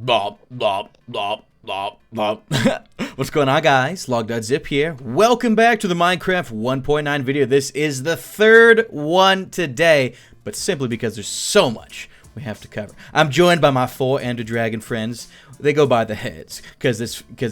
Bop, bop, bop, bop, bop. What's going on, guys? Logdotzip here. Welcome back to the Minecraft 1.9 video. This is the third one today, but simply because there's so much we have to cover. I'm joined by my four Ender Dragon friends. They go by the heads because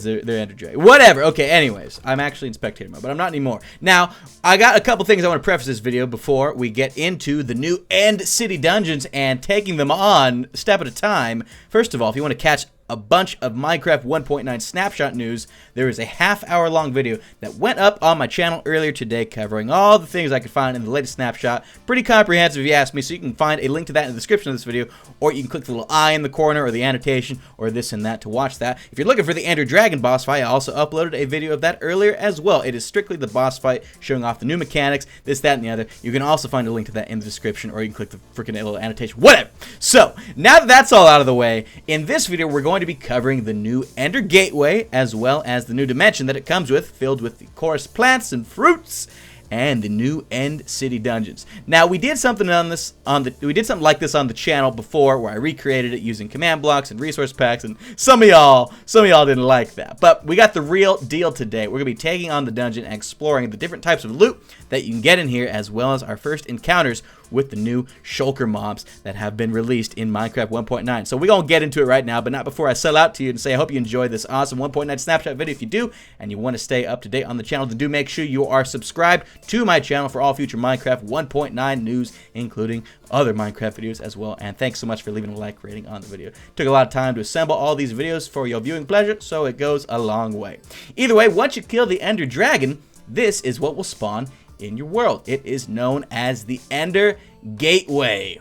they're Ender Dragon. Whatever. Okay. Anyways, I'm actually in spectator mode, but I'm not anymore. Now, I got a couple things I want to preface this video before we get into the new End City dungeons and taking them on step at a time. First of all, if you want to catch a bunch of Minecraft 1.9 Snapshot news, there is a half-hour-long video that went up on my channel earlier today covering all the things I could find in the latest snapshot. Pretty comprehensive if you ask me, so you can find a link to that in the description of this video, or you can click the little eye in the corner or the annotation or this and that to watch that. If you're looking for the Ender Dragon boss fight, I also uploaded a video of that earlier as well. It is strictly the boss fight, showing off the new mechanics, this, that, and the other. You can also find a link to that in the description, or you can click the freaking little annotation, whatever. So, now that that's all out of the way, in this video we're going to be covering the new Ender Gateway, as well as the new dimension that it comes with, filled with the coarse plants and fruits, and the new End City dungeons. Now, we did something like this on the channel before, where I recreated it using command blocks and resource packs, and some of y'all didn't like that. But we got the real deal today. We're gonna be taking on the dungeon and exploring the different types of loot that you can get in here, as well as our first encounters with the new shulker mobs that have been released in Minecraft 1.9. So we're gonna get into it right now, but not before I sell out to you and say I hope you enjoyed this awesome 1.9 snapshot video. If you do, and you want to stay up to date on the channel, then do make sure you are subscribed to my channel for all future Minecraft 1.9 news, including other Minecraft videos as well. And thanks so much for leaving a like rating on the video. It took a lot of time to assemble all these videos for your viewing pleasure, so it goes a long way. Either way, once you kill the Ender Dragon, this is what will spawn in your world. It is known as the Ender Gateway.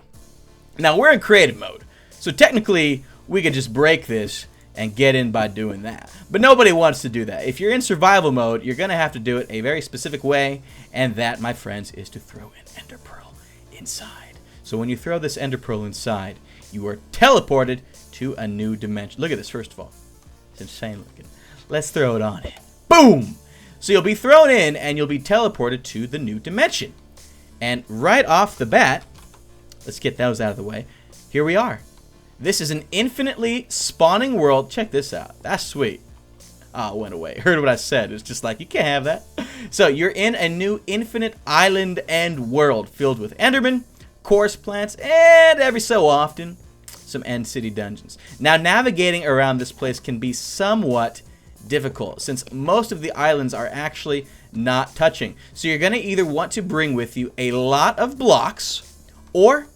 Now, we're in creative mode, so technically we could just break this and get in by doing that, but nobody wants to do that. If you're in survival mode, you're gonna have to do it a very specific way, and that, my friends, is to throw an Ender Pearl inside. So when you throw this Ender Pearl inside, you are teleported to a new dimension. Look at this. First of all, it's insane looking. Let's throw it on in. Boom! So you'll be thrown in, and you'll be teleported to the new dimension. And right off the bat, let's get those out of the way. Here we are. This is an infinitely spawning world. Check this out. That's sweet. Oh, it went away. Heard what I said. It's just like, you can't have that. So you're in a new infinite island end world filled with Endermen, coarse plants, and every so often, some End City dungeons. Now, navigating around this place can be somewhat difficult, since most of the islands are actually not touching. So you're going to either want to bring with you a lot of blocks, or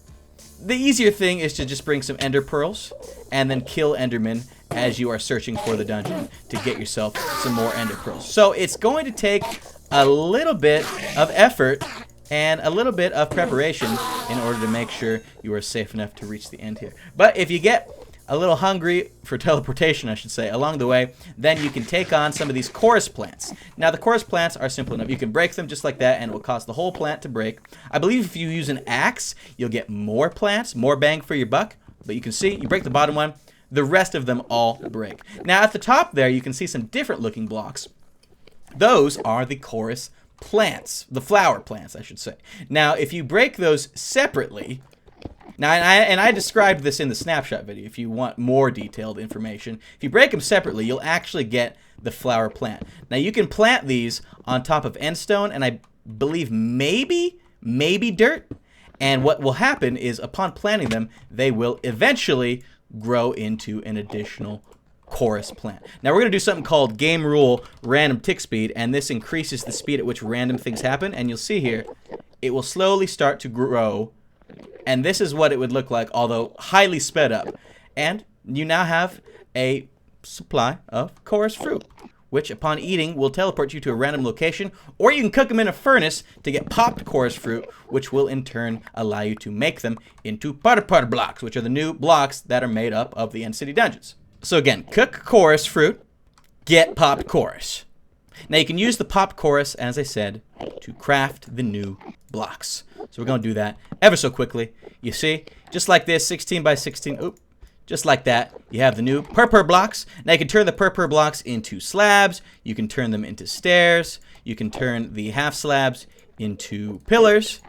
the easier thing is to just bring some Ender Pearls and then kill Endermen as you are searching for the dungeon to get yourself some more Ender Pearls. So it's going to take a little bit of effort and a little bit of preparation in order to make sure you are safe enough to reach the end here. But if you get a little hungry for teleportation, I should say, along the way, then you can take on some of these chorus plants. Now, the chorus plants are simple enough. You can break them just like that, and it will cause the whole plant to break. I believe if you use an axe, you'll get more plants, more bang for your buck. But you can see, you break the bottom one, the rest of them all break. Now, at the top there, you can see some different looking blocks. Those are the chorus plants, the flower plants, I should say. Now, if you break those separately, now, I described this in the snapshot video. If you want more detailed information, if you break them separately, you'll actually get the flower plant. Now, you can plant these on top of endstone, and I believe maybe dirt. And what will happen is, upon planting them, they will eventually grow into an additional chorus plant. Now, we're going to do something called game rule random tick speed, and this increases the speed at which random things happen. And you'll see here, it will slowly start to grow. And this is what it would look like, although highly sped up. And you now have a supply of chorus fruit, which upon eating will teleport you to a random location, or you can cook them in a furnace to get popped chorus fruit, which will in turn allow you to make them into parter blocks, which are the new blocks that are made up of the End City dungeons. So again, cook chorus fruit, get popped chorus. Now you can use the popped chorus, as I said, to craft the new blocks. So we're going to do that ever so quickly. You see, just like this, 16 by 16, oop, just like that, you have the new purpur blocks. Now you can turn the purpur blocks into slabs, you can turn them into stairs, you can turn the half slabs into pillars,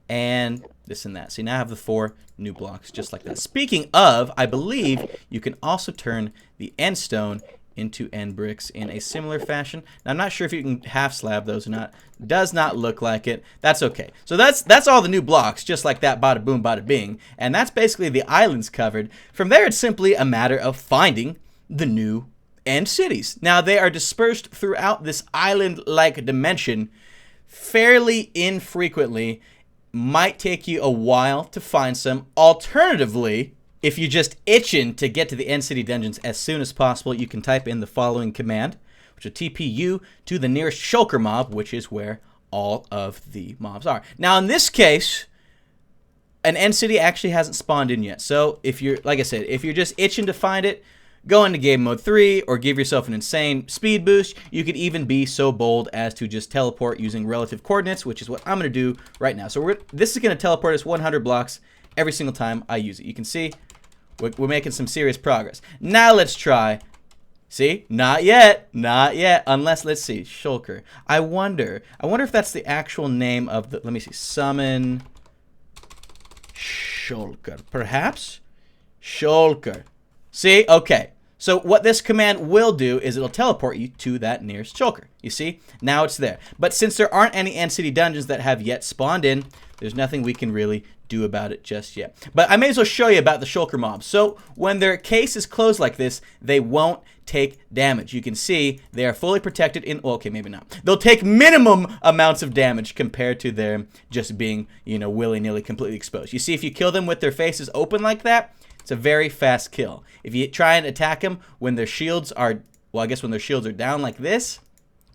and this and that. So now I have the 4 new blocks just like that. Speaking of, I believe you can also turn the end stone into end bricks in a similar fashion. Now, I'm not sure if you can half slab those or not. Does not look like it. That's okay. So that's all the new blocks, just like that, bada boom, bada bing. And that's basically the islands covered. From there, it's simply a matter of finding the new end cities. Now, they are dispersed throughout this island-like dimension fairly infrequently. Might take you a while to find some. Alternatively, if you're just itching to get to the end city dungeons as soon as possible, you can type in the following command, which will TP you to the nearest shulker mob, which is where all of the mobs are. Now, in this case, an end city actually hasn't spawned in yet. So if you're, like I said, if you're just itching to find it, go into game mode 3 or give yourself an insane speed boost. You could even be so bold as to just teleport using relative coordinates, which is what I'm going to do right now. So this is going to teleport us 100 blocks every single time I use it. You can see we're making some serious progress. Now let's try. See? Not yet. Not yet. Unless, let's see, shulker. I wonder if that's the actual name of the, let me see, summon shulker. Perhaps? Shulker. See? Okay. So what this command will do is it'll teleport you to that nearest shulker. You see? Now it's there. But since there aren't any end city dungeons that have yet spawned in, there's nothing we can really do about it just yet. But I may as well show you about the shulker mobs. So when their case is closed like this, they won't take damage. You can see they are fully protected in, well, okay, maybe not. They'll take minimum amounts of damage compared to them just being, you know, willy-nilly completely exposed. You see, if you kill them with their faces open like that, it's a very fast kill. If you try and attack them when their shields are, well, I guess when their shields are down like this,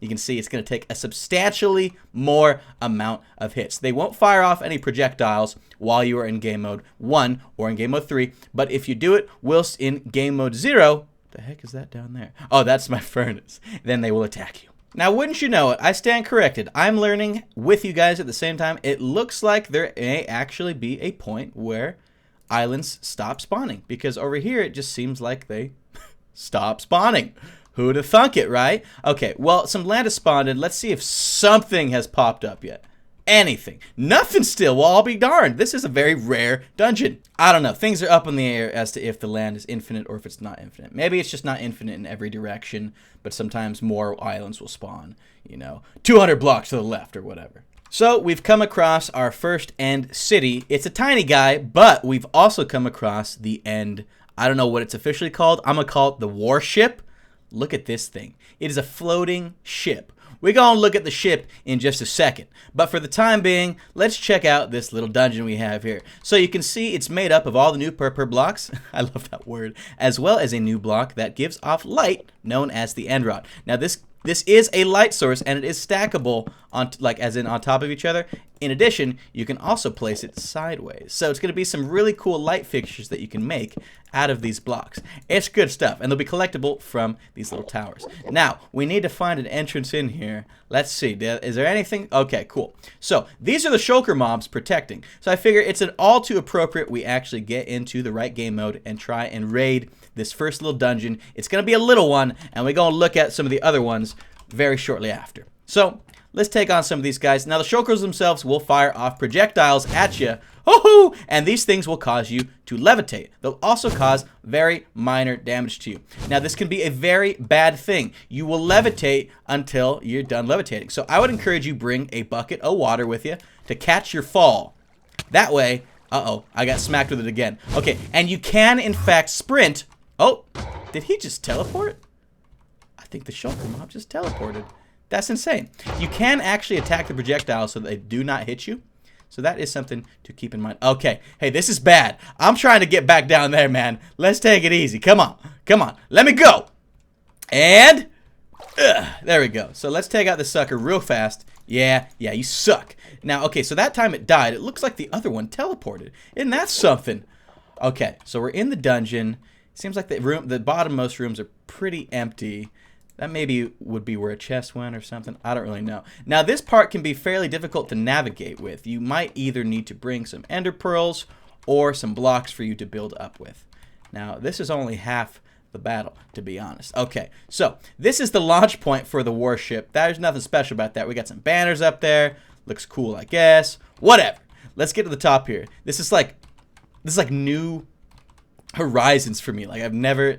you can see it's going to take a substantially more amount of hits. They won't fire off any projectiles while you are in game mode 1 or in game mode 3, but if you do it whilst in game mode 0, the heck is that down there? Oh, that's my furnace. Then they will attack you. Now, wouldn't you know it, I stand corrected. I'm learning with you guys at the same time. It looks like there may actually be a point where islands stop spawning, because over here it just seems like they stop spawning. Who'd have thunk it, right? Okay, well, some land has spawned in. Let's see if something has popped up yet. Anything. Nothing still. Well, I'll be darned. This is a very rare dungeon. I don't know. Things are up in the air as to if the land is infinite or if it's not infinite. Maybe it's just not infinite in every direction, but sometimes more islands will spawn, you know, 200 blocks to the left or whatever. So we've come across our first end city. It's a tiny guy, but we've also come across the end, I don't know what it's officially called. I'm going to call it the warship. Look at this thing. It is a floating ship. We're going to look at the ship in just a second. But for the time being, let's check out this little dungeon we have here. So you can see it's made up of all the new purple blocks. I love that word. As well as a new block that gives off light known as the end rod. Now this is a light source and it is stackable on as in on top of each other. In addition, you can also place it sideways. So it's going to be some really cool light fixtures that you can make out of these blocks. It's good stuff, and they'll be collectible from these little towers. Now, we need to find an entrance in here. Let's see. Is there anything? Okay, cool. So these are the shulker mobs protecting. So I figure it's an all too appropriate we actually get into the right game mode and try and raid this first little dungeon. It's going to be a little one, and we're going to look at some of the other ones very shortly after. So let's take on some of these guys. Now, the shulkers themselves will fire off projectiles at you. Ho-hoo! And these things will cause you to levitate. They'll also cause very minor damage to you. Now, this can be a very bad thing. You will levitate until you're done levitating. So I would encourage you bring a bucket of water with you to catch your fall. That way, uh-oh, I got smacked with it again. Okay, and you can, in fact, sprint. Oh, did he just teleport? I think the shulker mob just teleported. That's insane. You can actually attack the projectiles so that they do not hit you. So that is something to keep in mind. Okay, hey, this is bad. I'm trying to get back down there, man. Let's take it easy. Come on. Come on. Let me go. And there we go. So let's take out this sucker real fast. Yeah, you suck. Now, okay, so that time it died. It looks like the other one teleported. Isn't that something? Okay, so we're in the dungeon. Seems like the bottommost rooms are pretty empty. That maybe would be where a chest went or something. I don't really know. Now, this part can be fairly difficult to navigate with. You might either need to bring some ender pearls or some blocks for you to build up with. Now, this is only half the battle, to be honest. Okay, so this is the launch point for the warship. There's nothing special about that. We got some banners up there. Looks cool, I guess. Whatever. Let's get to the top here. This is like new horizons for me. Like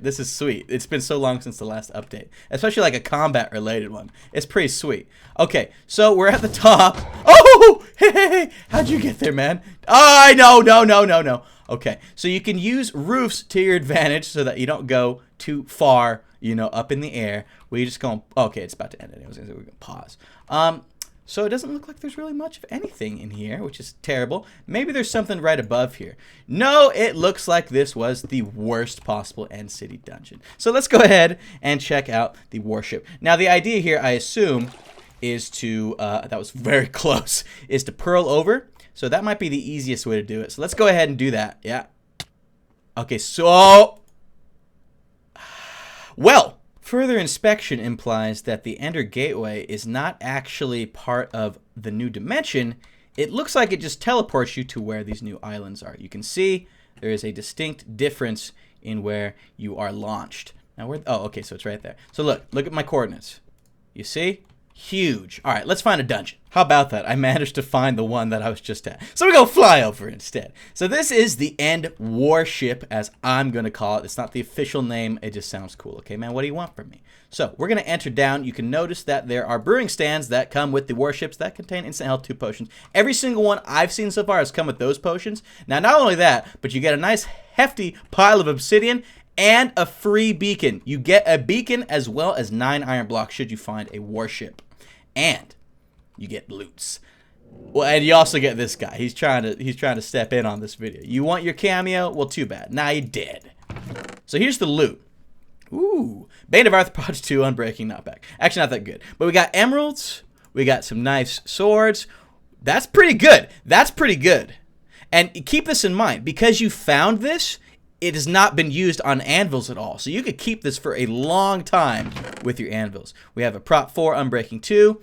this is sweet. It's been so long since the last update, especially like a combat related one. It's pretty sweet. Okay, so we're at the top. Oh, hey, how'd you get there, man? Oh, no. Okay, so you can use roofs to your advantage so that you don't go too far, you know, up in the air. We just go, okay, it's about to end anyways. We're gonna pause. So it doesn't look like there's really much of anything in here, which is terrible. Maybe there's something right above here. No, it looks like this was the worst possible end city dungeon. So let's go ahead and check out the warship. Now, the idea here, I assume, is to, that was very close, is to pearl over. So that might be the easiest way to do it. So let's go ahead and do that. Yeah. Okay, so, well, further inspection implies that the Ender Gateway is not actually part of the new dimension. It looks like it just teleports you to where these new islands are. You can see there is a distinct difference in where you are launched. Now, oh, okay, so it's right there. So look at my coordinates. You see? Huge. All right, let's find a dungeon. How about that? I managed to find the one that I was just at. So we're going to fly over instead. So this is the End Warship, as I'm going to call it. It's not the official name. It just sounds cool. Okay, man, what do you want from me? So we're going to enter down. You can notice that there are brewing stands that come with the warships that contain instant health 2 potions. Every single one I've seen so far has come with those potions. Now, not only that, but you get a nice hefty pile of obsidian and a free beacon. You get a beacon as well as 9 iron blocks should you find a warship. And you get loots. Well, and you also get this guy. He's trying to step in on this video. You want your cameo? Well, too bad. Now you're dead. So here's the loot. Ooh. Bane of Arthropods 2, Unbreaking, not back. Actually, not that good. But we got emeralds. We got some nice swords. That's pretty good. That's pretty good. And keep this in mind. Because you found this, it has not been used on anvils at all. So you could keep this for a long time with your anvils. We have a Prop 4, Unbreaking 2.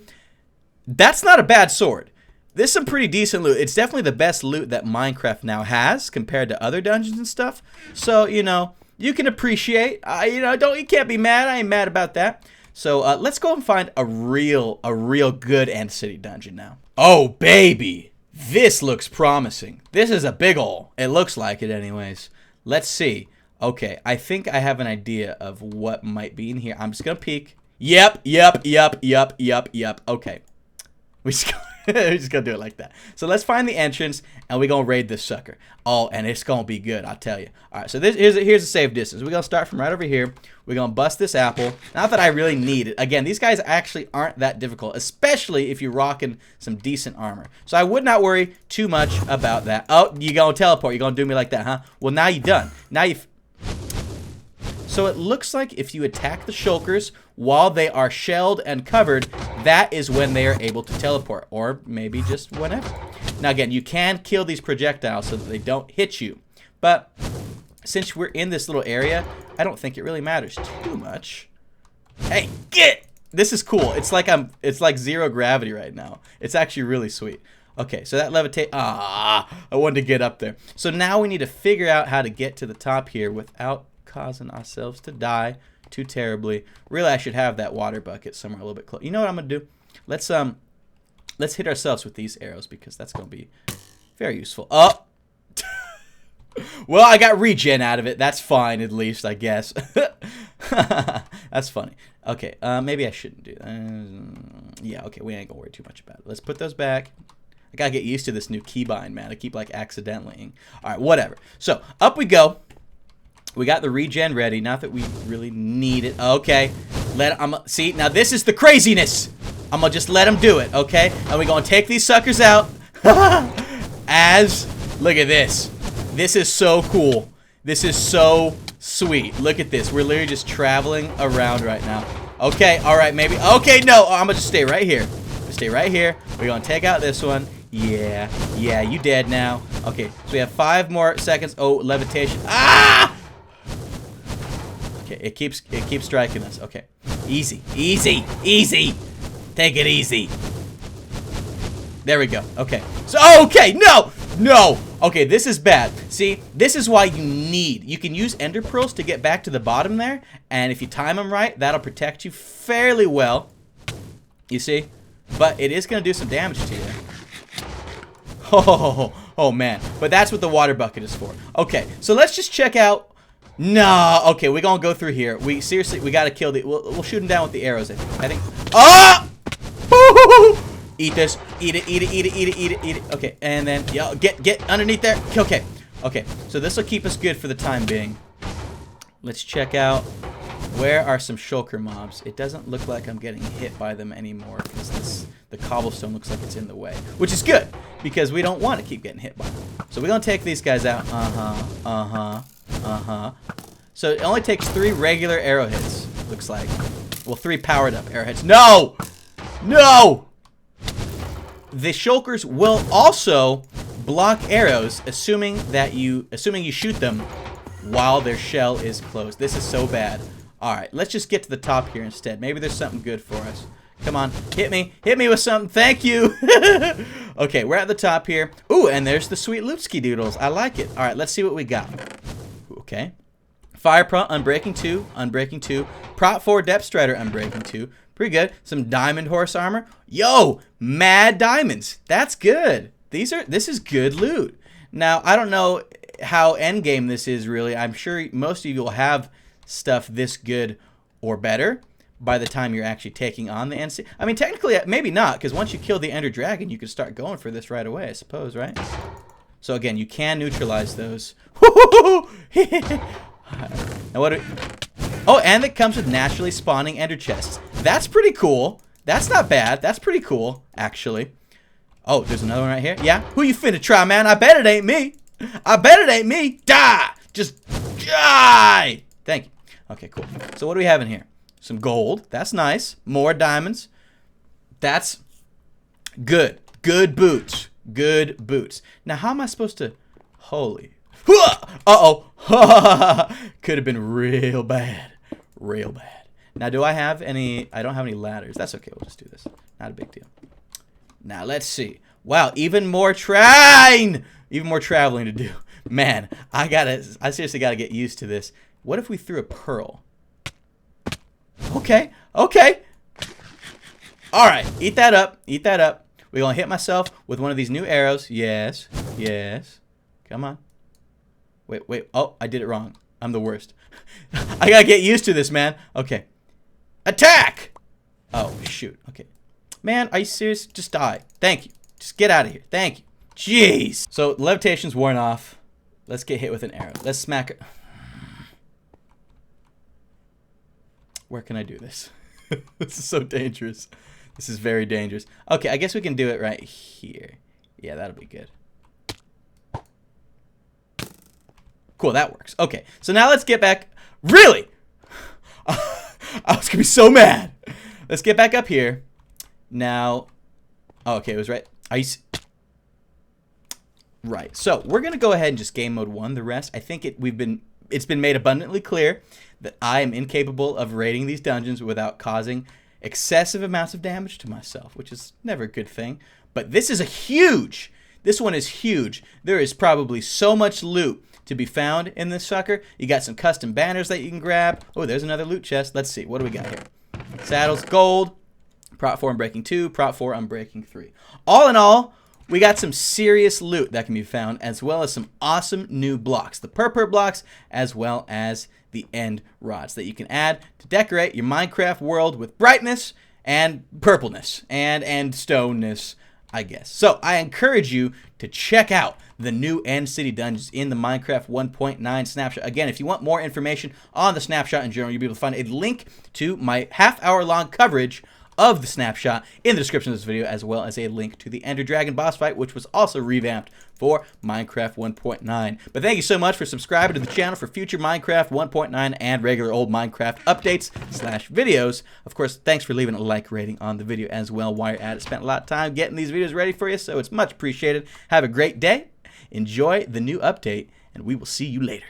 That's not a bad sword. This is some pretty decent loot. It's definitely the best loot that Minecraft now has compared to other dungeons and stuff. So, you know, you can appreciate. You can't be mad. I ain't mad about that. So let's go and find a real good end city dungeon now. Oh, baby. This looks promising. This is a big ol'. It looks like it anyways. Let's see. Okay, I think I have an idea of what might be in here. I'm just gonna peek. Yep. Okay. We're just gonna do it like that. So let's find the entrance, and we're gonna raid this sucker. Oh, and it's gonna be good, I'll tell you. All right, so here's a safe distance. We're gonna start from right over here. We're gonna bust this apple. Not that I really need it. Again, these guys actually aren't that difficult, especially if you're rocking some decent armor. So I would not worry too much about that. Oh, you gonna teleport? You gonna do me like that, huh? Well, now you're done. Now you've... So it looks like if you attack the shulkers while they are shelled and covered, that is when they are able to teleport, or maybe just whenever. Now again, you can kill these projectiles so that they don't hit you, but since we're in this little area, I don't think it really matters too much. Hey, get! This is cool. It's like 0 gravity right now. It's actually really sweet. Okay, so that levitate. I wanted to get up there. So now we need to figure out how to get to the top here without causing ourselves to die too terribly. Really, I should have that water bucket somewhere a little bit close. You know what I'm gonna do? Let's hit ourselves with these arrows because that's gonna be very useful. Oh, well, I got regen out of it. That's fine, at least, I guess. That's funny. Okay, maybe I shouldn't do that. Yeah, okay, we ain't gonna worry too much about it. Let's put those back. I gotta get used to this new keybind, man. I keep like accidentally. All right, whatever. So up we go. We got the regen ready. Not that we really need it. Okay. See, now this is the craziness. I'm gonna just let him do it, okay? And we're gonna take these suckers out. Look at this. This is so cool. This is so sweet. Look at this. We're literally just traveling around right now. Okay, all right, maybe. Okay, no, I'm gonna just stay right here. Stay right here. We're gonna take out this one. Yeah, you dead now. Okay, so we have 5 more seconds. Oh, levitation. Ah! Okay, it keeps striking us. Okay. Easy. Take it easy. There we go. Okay. So, okay, no! Okay, this is bad. See, this is why you can use ender pearls to get back to the bottom there, and if you time them right, that'll protect you fairly well. You see? But it is going to do some damage to you. Oh man. But that's what the water bucket is for. Okay, so let's just check out. No. Okay, we're gonna go through here. We gotta kill the. We'll shoot him down with the arrows. I think. Ah! Eat this. Eat it. Eat it. Eat it. Eat it. Eat it. Eat it. Okay, and then get underneath there. Okay. Okay. So this will keep us good for the time being. Let's check out. Where are some shulker mobs? It doesn't look like I'm getting hit by them anymore because the cobblestone looks like it's in the way, which is good because we don't want to keep getting hit by them. So we're gonna take these guys out. So it only takes 3 regular arrowheads. Looks like. Well, 3 powered up arrowheads. No, no. The shulkers will also block arrows, assuming you shoot them while their shell is closed. This is so bad. All right, let's just get to the top here instead. Maybe there's something good for us. Come on, hit me with something. Thank you. Okay, we're at the top here. Ooh, and there's the sweet lootski doodles. I like it. All right, let's see what we got. Okay, fire prot, unbreaking 2, unbreaking 2, prot 4, depth strider, unbreaking 2. Pretty good. Some diamond horse armor. Yo, mad diamonds. That's good. This is good loot. Now I don't know how endgame this is really. I'm sure most of you will have stuff this good or better by the time you're actually taking on the NC. I mean, technically, maybe not, because once you kill the Ender Dragon, you can start going for this right away, I suppose, right? So again, you can neutralize those. Now what? Oh, and it comes with naturally spawning Ender chests. That's pretty cool. That's not bad. That's pretty cool, actually. Oh, there's another one right here. Yeah. Who you finna try, man? I bet it ain't me. I bet it ain't me. Die. Just die. Thank you. Okay, cool. So what do we have in here? Some gold. That's nice. More diamonds. That's good. Good boots. Good boots. Now, how am I supposed to... Holy... Uh-oh. Could have been real bad. Real bad. Now, do I have any... I don't have any ladders. That's okay. We'll just do this. Not a big deal. Now, let's see. Wow, even more traveling to do. Man, I seriously gotta get used to this. What if we threw a pearl? Okay, okay. All right, eat that up, eat that up. We're gonna hit myself with one of these new arrows. Yes, yes. Come on. Wait, wait. Oh, I did it wrong. I'm the worst. I gotta get used to this, man. Okay. Attack! Oh, shoot. Okay. Man, are you serious? Just die. Thank you. Just get out of here. Thank you. Jeez. So, levitation's worn off. Let's get hit with an arrow. Let's smack it. Where can I do this? This is so dangerous. This is very dangerous. Okay, I guess we can do it right here. Yeah, that'll be good. Cool, that works. Okay, so now let's get back. Really? I was gonna be so mad. Let's get back up here. Now, oh, okay, it was right. Right. So we're gonna go ahead and just game mode 1. The rest, I think it's been made abundantly clear that I am incapable of raiding these dungeons without causing excessive amounts of damage to myself, which is never a good thing. But this is a huge. This one is huge. There is probably so much loot to be found in this sucker. You got some custom banners that you can grab. Oh, there's another loot chest. Let's see. What do we got here? Saddles, gold, prot 4 unbreaking 2, prot 4 unbreaking 3. All in all, we got some serious loot that can be found, as well as some awesome new blocks. The purple blocks, as well as the end rods that you can add to decorate your Minecraft world with brightness and purpleness and stoneness, I guess. So I encourage you to check out the new End City dungeons in the Minecraft 1.9 Snapshot. Again, if you want more information on the Snapshot in general, you'll be able to find a link to my half-hour-long coverage of the Snapshot in the description of this video, as well as a link to the Ender Dragon boss fight, which was also revamped for Minecraft 1.9. But thank you so much for subscribing to the channel for future Minecraft 1.9 and regular old Minecraft updates / videos. Of course, thanks for leaving a like rating on the video as well while you're at it. Spent a lot of time getting these videos ready for you, so it's much appreciated. Have a great day. Enjoy the new update, and we will see you later.